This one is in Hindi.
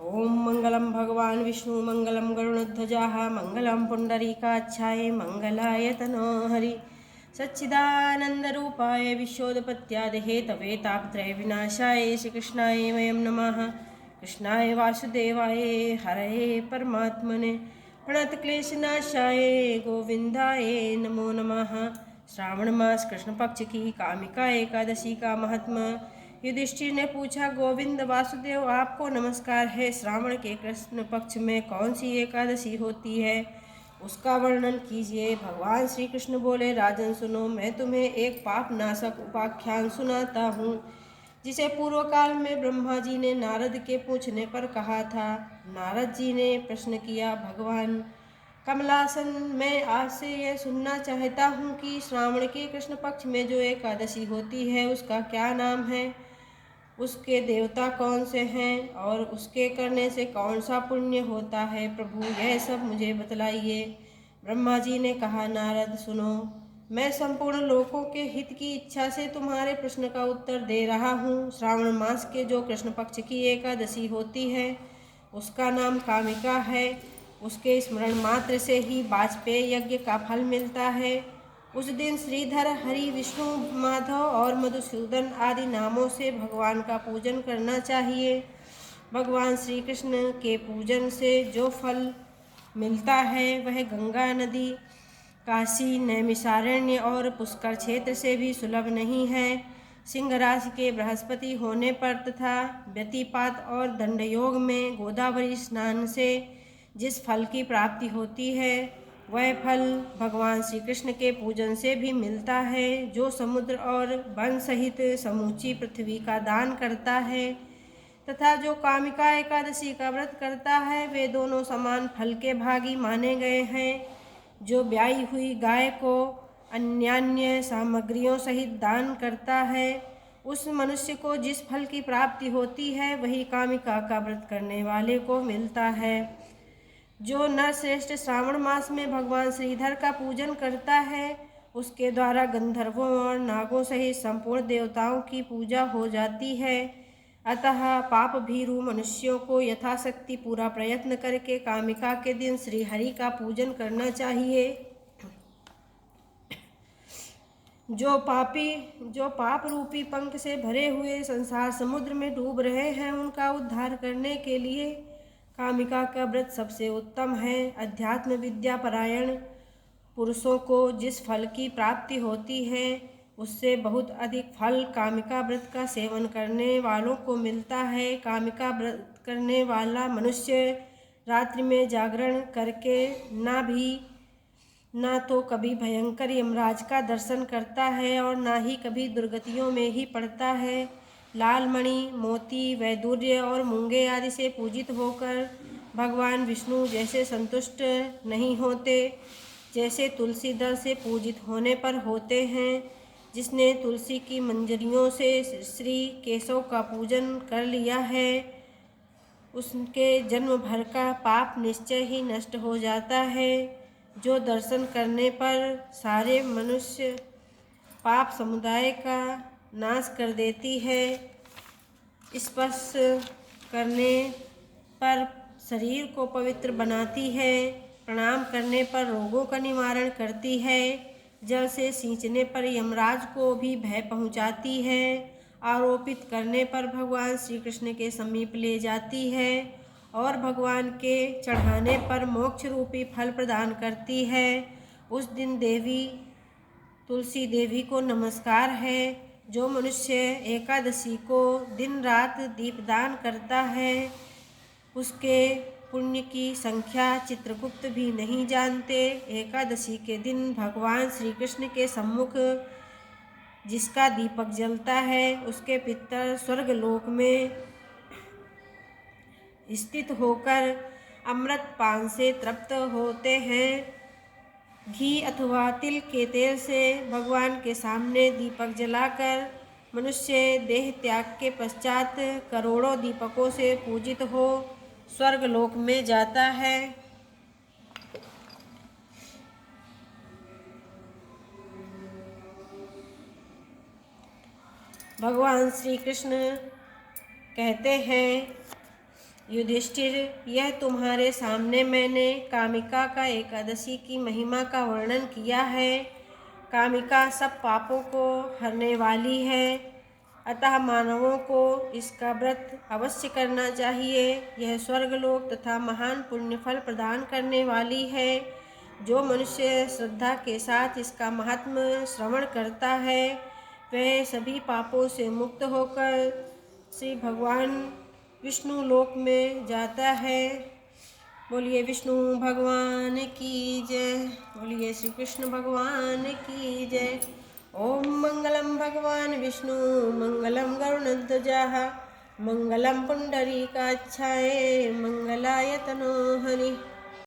ओम मंगलम भगवान विष्णु मंगलम गरुणध्वजा मंगलम पुंडरीकाक्षाय मंगलाय तनोहरि सच्चिदानंद रूपाय विश्वोत्पत्त्यादि हेतवे तापत्रय विनाशाय श्रीकृष्णाय वयं नमः। कृष्णाय वासुदेवाय हरये परमात्मने प्रणतक्लेशनाशाय गोविंदाय नमो नमः। श्रावण मास कृष्ण पक्ष की कामिका एकादशी का महात्मा। युधिष्ठिर ने पूछा, गोविंद वासुदेव आपको नमस्कार है। श्रावण के कृष्ण पक्ष में कौन सी एकादशी होती है, उसका वर्णन कीजिए। भगवान श्री कृष्ण बोले, राजन सुनो, मैं तुम्हें एक पाप नाशक उपाख्यान सुनाता हूँ, जिसे पूर्व काल में ब्रह्मा जी ने नारद के पूछने पर कहा था। नारद जी ने प्रश्न किया, भगवान कमलासन, मैं आपसे यह सुनना चाहता हूँ कि श्रावण के कृष्ण पक्ष में जो एकादशी होती है उसका क्या नाम है, उसके देवता कौन से हैं और उसके करने से कौन सा पुण्य होता है। प्रभु यह सब मुझे बतलाइए। ब्रह्मा जी ने कहा, नारद सुनो, मैं संपूर्ण लोकों के हित की इच्छा से तुम्हारे प्रश्न का उत्तर दे रहा हूँ। श्रावण मास के जो कृष्ण पक्ष की एकादशी होती है उसका नाम कामिका है। उसके स्मरण मात्र से ही वाजपेय यज्ञ का फल मिलता है। उस दिन श्रीधर, हरि, विष्णु, माधव और मधुसूदन आदि नामों से भगवान का पूजन करना चाहिए। भगवान श्री कृष्ण के पूजन से जो फल मिलता है वह गंगा नदी, काशी, नैमिषारण्य और पुष्कर क्षेत्र से भी सुलभ नहीं है। सिंह राशि के बृहस्पति होने पर तथा व्यतिपात और दंडयोग में गोदावरी स्नान से जिस फल की प्राप्ति होती है वह फल भगवान श्री कृष्ण के पूजन से भी मिलता है। जो समुद्र और वन सहित समूची पृथ्वी का दान करता है तथा जो कामिका एकादशी का व्रत करता है वे दोनों समान फल के भागी माने गए हैं। जो ब्याई हुई गाय को अन्यान्य सामग्रियों सहित दान करता है उस मनुष्य को जिस फल की प्राप्ति होती है वही कामिका का व्रत करने वाले को मिलता है। जो नरश्रेष्ठ श्रावण मास में भगवान श्रीधर का पूजन करता है उसके द्वारा गंधर्वों और नागों सहित संपूर्ण देवताओं की पूजा हो जाती है। अतः पाप भीरु मनुष्यों को यथाशक्ति पूरा प्रयत्न करके कामिका के दिन श्रीहरि का पूजन करना चाहिए। जो पाप रूपी पंख से भरे हुए संसार समुद्र में डूब रहे हैं उनका उद्धार करने के लिए कामिका का व्रत सबसे उत्तम है। अध्यात्म विद्या परायण पुरुषों को जिस फल की प्राप्ति होती है उससे बहुत अधिक फल कामिका व्रत का सेवन करने वालों को मिलता है। कामिका व्रत करने वाला मनुष्य रात्रि में जागरण करके ना तो कभी भयंकर यमराज का दर्शन करता है और ना ही कभी दुर्गतियों में ही पड़ता है। लाल मणि, मोती, वैदूर्य और मूंगे आदि से पूजित होकर भगवान विष्णु जैसे संतुष्ट नहीं होते, जैसे तुलसी दल से पूजित होने पर होते हैं। जिसने तुलसी की मंजरियों से श्री केशव का पूजन कर लिया है उसके जन्म भर का पाप निश्चय ही नष्ट हो जाता है। जो दर्शन करने पर सारे मनुष्य पाप समुदाय का नाश कर देती है, स्पर्श करने पर शरीर को पवित्र बनाती है, प्रणाम करने पर रोगों का निवारण करती है, जल से सींचने पर यमराज को भी भय पहुंचाती है, आरोपित करने पर भगवान श्री कृष्ण के समीप ले जाती है और भगवान के चढ़ाने पर मोक्ष रूपी फल प्रदान करती है। उस दिन देवी तुलसी देवी को नमस्कार है। जो मनुष्य एकादशी को दिन रात दीपदान करता है उसके पुण्य की संख्या चित्रगुप्त भी नहीं जानते। एकादशी के दिन भगवान श्री कृष्ण के सम्मुख जिसका दीपक जलता है उसके पितर स्वर्गलोक में स्थित होकर अमृत पान से तृप्त होते हैं। घी अथवा तिल के तेल से भगवान के सामने दीपक जलाकर मनुष्य देह त्याग के पश्चात करोड़ों दीपकों से पूजित हो स्वर्गलोक में जाता है। भगवान श्री कृष्ण कहते हैं, युधिष्ठिर, यह तुम्हारे सामने मैंने कामिका का एकादशी की महिमा का वर्णन किया है। कामिका सब पापों को हरने वाली है, अतः मानवों को इसका व्रत अवश्य करना चाहिए। यह स्वर्गलोक तथा महान पुण्य फल प्रदान करने वाली है। जो मनुष्य श्रद्धा के साथ इसका महात्म्य श्रवण करता है वह सभी पापों से मुक्त होकर श्री भगवान विष्णु लोक में जाता है। बोलिए विष्णु भगवान की जय। बोलिए श्री कृष्ण भगवान की जय। ओम मंगलम भगवान विष्णु मंगलम गरुड़ध्वजाः मंगलम पुंडरीकाक्षाय मंगलाय तनोहरि।